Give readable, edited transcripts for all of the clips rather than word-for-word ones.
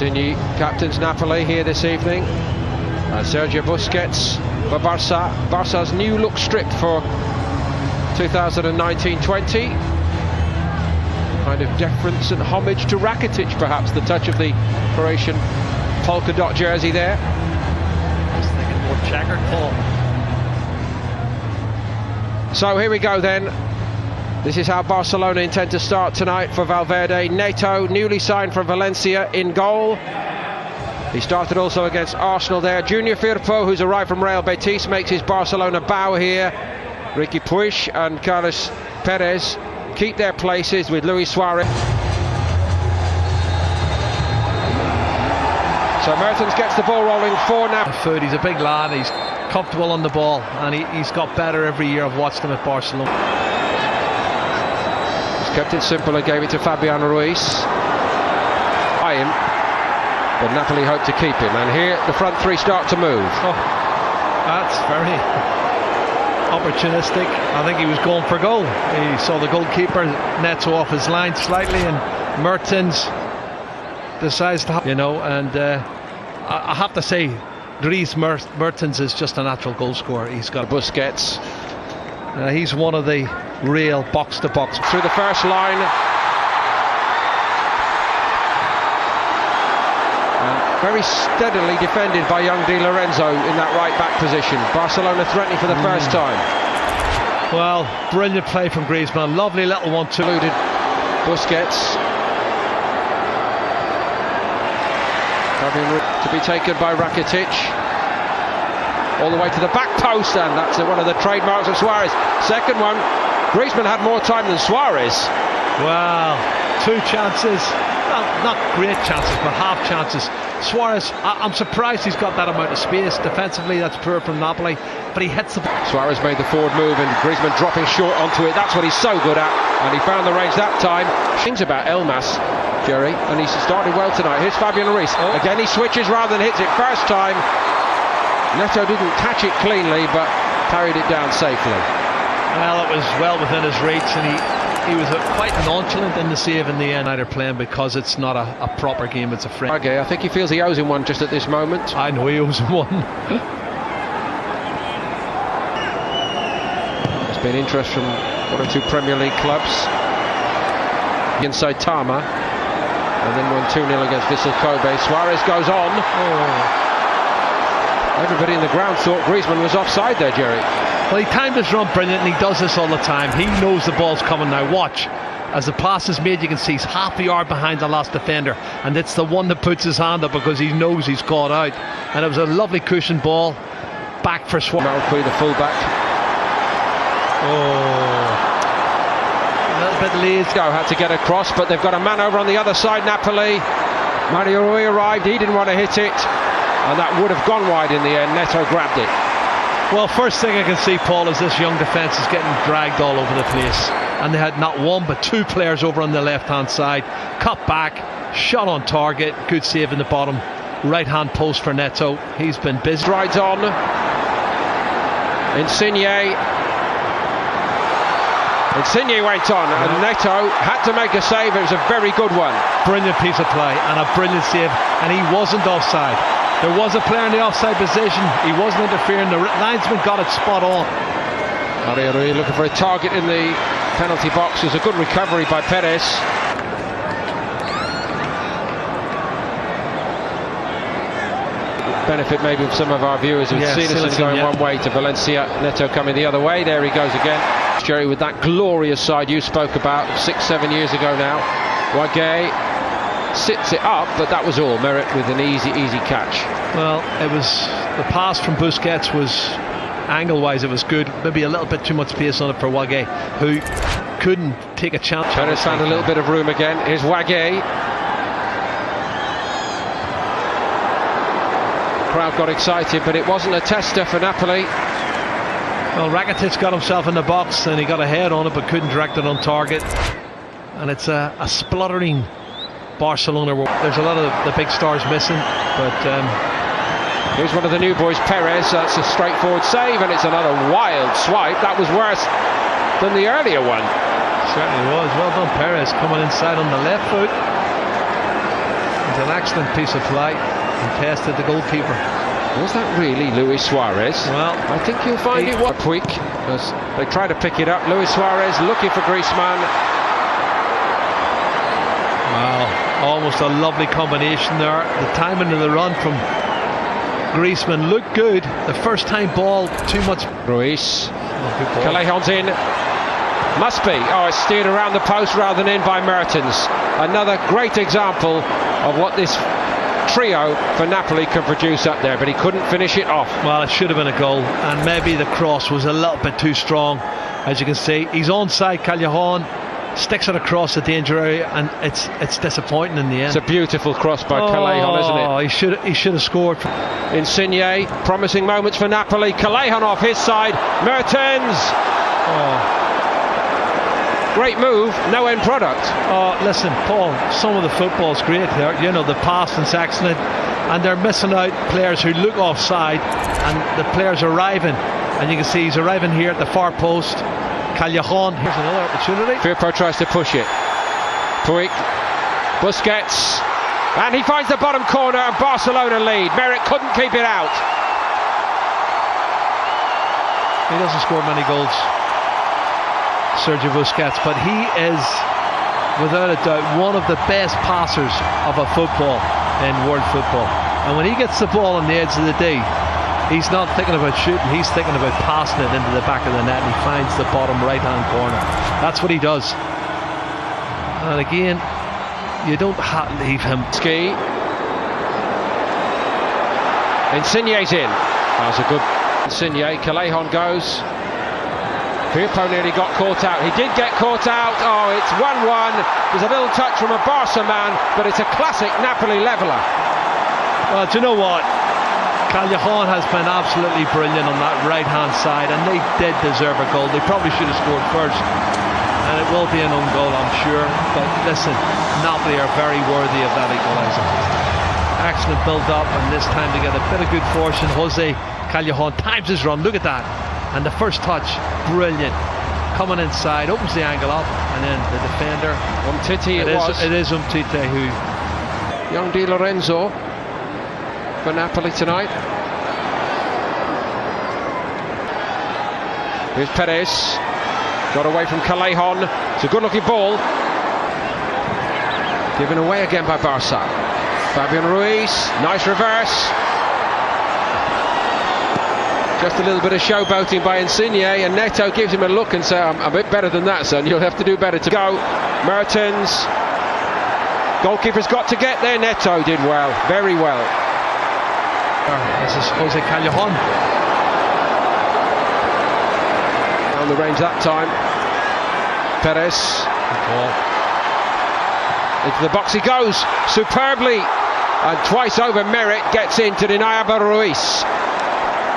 Insigne captains Napoli here this evening. Sergio Busquets for Barca. Barca's new look strip for 2019-20. Kind of deference and homage to Rakitic, perhaps, the touch of the Croatian polka dot jersey there. I was thinking more checkered, Paul. So here we go then. This is how Barcelona intend to start tonight for Valverde. Neto, newly signed from Valencia, in goal. He started also against Arsenal there. Junior Firpo, who's arrived from Real Betis, makes his Barcelona bow here. Ricky Puig and Carlos Perez keep their places with Luis Suarez. So Mertens gets the ball rolling for Napoli. He's a big lad, he's comfortable on the ball, and he's got better every year. I've watched him at Barcelona. He's kept it simple and gave it to Fabian Ruiz. By him, but Napoli hope to keep him. And here the front three start to move. Oh, that's very opportunistic. I think he was going for goal. He saw the goalkeeper Neto off his line slightly, and Mertens decides to, and I have to say, Dries Mertens is just a natural goal scorer. He's got Busquets. He's one of the real box-to-box. Through the first line. And very steadily defended by young Di Lorenzo in that right-back position. Barcelona threatening for the first time. Well, brilliant play from Griezmann. Lovely little 1-2. Busquets. To be taken by Rakitic. All the way to the back post, and that's one of the trademarks of Suarez. Second one, Griezmann had more time than Suarez. Well, two chances, not great chances, but half chances. Suarez, I'm surprised he's got that amount of space. Defensively, that's poor from Napoli, but he hits the ball. Suarez made the forward move, and Griezmann dropping short onto it. That's what he's so good at, and he found the range that time. Things about Elmas, Jerry, and he's started well tonight. Here's Fabian Ruiz. Again, he switches rather than hits it. First time, Neto didn't catch it cleanly, but carried it down safely. Well, it was well within his reach, and he was quite nonchalant in the save in the end. They're playing because it's not a proper game, it's a friend. Okay, I think he feels he owes him one just at this moment. I know he owes him one. There's been interest from one or two Premier League clubs. Inside Tama, and then won 2-0 against Vissel Kobe. Suarez goes on. Everybody in the ground thought Griezmann was offside there, Jerry. Well, he timed his run brilliant, and he does this all the time. He knows the ball's coming now. Watch. As the pass is made, you can see he's half a yard behind the last defender, and it's the one that puts his hand up because he knows he's caught out. And it was a lovely cushion ball back for Suarez. Malfoy, the fullback. A little bit late. Had to get across, but they've got a man over on the other side. Napoli. Mario Rui arrived. He didn't want to hit it, and that would have gone wide in the end. Neto grabbed it. Well, first thing I can see, Paul, is this young defence is getting dragged all over the place, and they had not one but two players over on the left-hand side. Cut back, shot on target, good save in the bottom right-hand post for Neto. He's been busy. Rides on. Insigne went on, and Neto had to make a save. It was a very good one. Brilliant piece of play and a brilliant save, and he wasn't offside. There was a player in the offside position. He wasn't interfering. The linesman got it spot on. Mario Rui looking for a target in the penalty box. There's a good recovery by Perez. Benefit maybe of some of our viewers with Silas going one way to Valencia, Neto coming the other way. There he goes again. Jerry, with that glorious side you spoke about 6-7 years ago now. Wagé sits it up, but that was all merit with an easy catch. Well, it was the pass from Busquets was angle-wise, it was good. Maybe a little bit too much pace on it for Wagé, who couldn't take a chance. Trying to find a little bit of room again. Here's Wagé. Crowd got excited, but it wasn't a tester for Napoli. Well, Rakitic got himself in the box and he got a head on it, but couldn't direct it on target. And it's a spluttering Barcelona. There's a lot of the big stars missing, but here's one of the new boys, Perez. That's a straightforward save, and it's another wild swipe. That was worse than the earlier one. Certainly was. Well done, Perez, coming inside on the left foot. It's an excellent piece of play. He tested the goalkeeper. Was that really Luis Suarez? Well, I think you'll find it was quick as they try to pick it up. Luis Suarez looking for Griezmann. Wow, almost a lovely combination there. The timing of the run from Griezmann looked good. The first time ball, too much. Ruiz. Callejon's in. Must be. Oh, it's steered around the post rather than in by Mertens. Another great example of what this trio for Napoli can produce up there, but he couldn't finish it off. Well, it should have been a goal, and maybe the cross was a little bit too strong. As you can see, he's onside. Callejon sticks it across the danger area, and it's disappointing in the end. It's a beautiful cross by Callejon, isn't it? Oh, he should have scored. Insigne, promising moments for Napoli. Callejon off his side. Mertens. Oh. Great move, no end product. Oh, listen, Paul, some of the football's great there. You know, the passing's excellent, and they're missing out players who look offside, and the players arriving, and you can see he's arriving here at the far post. Callejon, here's another opportunity. Firpo tries to push it. Puig, Busquets, and he finds the bottom corner, and Barcelona lead. Merritt couldn't keep it out. He doesn't score many goals, Sergio Busquets, but he is without a doubt one of the best passers of a football in world football. And when he gets the ball on the edge of the D, he's not thinking about shooting, he's thinking about passing it into the back of the net, and he finds the bottom right hand corner. That's what he does. And again, you don't leave him. Ski. Insigne's in. That was a good Insigne. Callejon goes. Firpo nearly got caught out. He did get caught out. Oh, it's 1-1. There's a little touch from a Barca man, but it's a classic Napoli leveller. Well, do you know what? Callejon has been absolutely brilliant on that right-hand side, and they did deserve a goal. They probably should have scored first, and it will be an own goal, I'm sure. But listen, Napoli are very worthy of that equaliser. Excellent build-up, and this time to get a bit of good fortune. Jose Callejon times his run. Look at that. And the first touch, brilliant. Coming inside, opens the angle up, and then the defender. Umtiti it is Umtiti who. Young Di Lorenzo for Napoli tonight. Here's Perez. Got away from Callejon. It's a good looking ball. Given away again by Barca. Fabian Ruiz, nice reverse. Just a little bit of showboating by Insigne, and Neto gives him a look and says, I'm a bit better than that, son. You'll have to do better to go. Mertens. Goalkeeper's got to get there. Neto did well, very well. This is Jose Callejon. On the range that time. Perez. Into the box he goes, superbly. And twice over Merritt gets in to deny Abel Ruiz.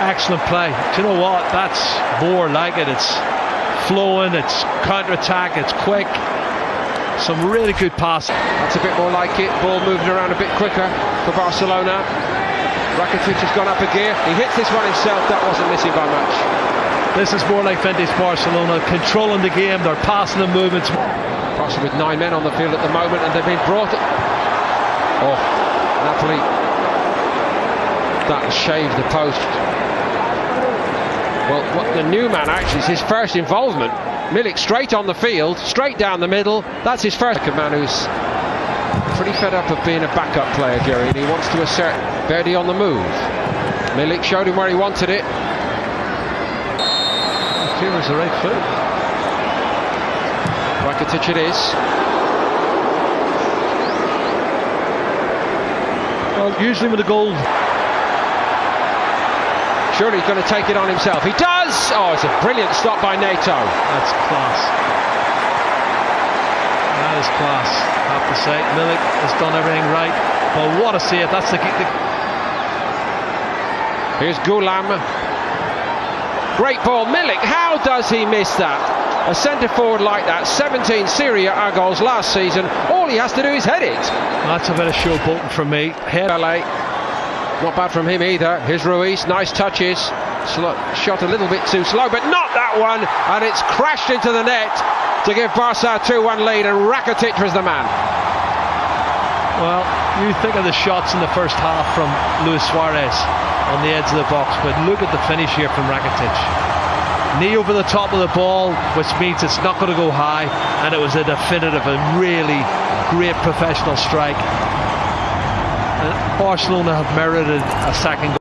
Excellent play. Do you know what? That's more like it. It's flowing, it's counter-attack, it's quick. Some really good passing. That's a bit more like it. Ball moving around a bit quicker for Barcelona. Rakitic has gone up a gear. He hits this one himself. That wasn't missing by much. This is more like vintage Barcelona, controlling the game. They're passing the movements. Barca with 9 men on the field at the moment, and they've been brought. Oh, Napoli. That shaved the post. Well, what the new man actually is his first involvement. Milik straight on the field, straight down the middle. That's his first. A man who's pretty fed up of being a backup player, Jerry, and he wants to assert. Verdi on the move. Milik showed him where he wanted it. Here is the right foot. Rakitic it is. Well, usually with a goal. Surely he's going to take it on himself. He does! Oh, it's a brilliant stop by Neto. That's class. That is class, I have to say. Milik has done everything right. But what a save. That's the... Here's Gulam. Great ball. Milik, how does he miss that? A centre forward like that, 17 Serie A goals last season. All he has to do is head it. That's a bit of showboating from me. Head. Not bad from him either. Here's Ruiz, nice touches. Shot a little bit too slow, but not that one. And it's crashed into the net to give Barca a 2-1 lead, and Rakitic was the man. Well, you think of the shots in the first half from Luis Suarez on the edge of the box, but look at the finish here from Rakitic. Knee over the top of the ball, which means it's not going to go high, and it was a definitive and really great professional strike. And Barcelona have merited a second goal.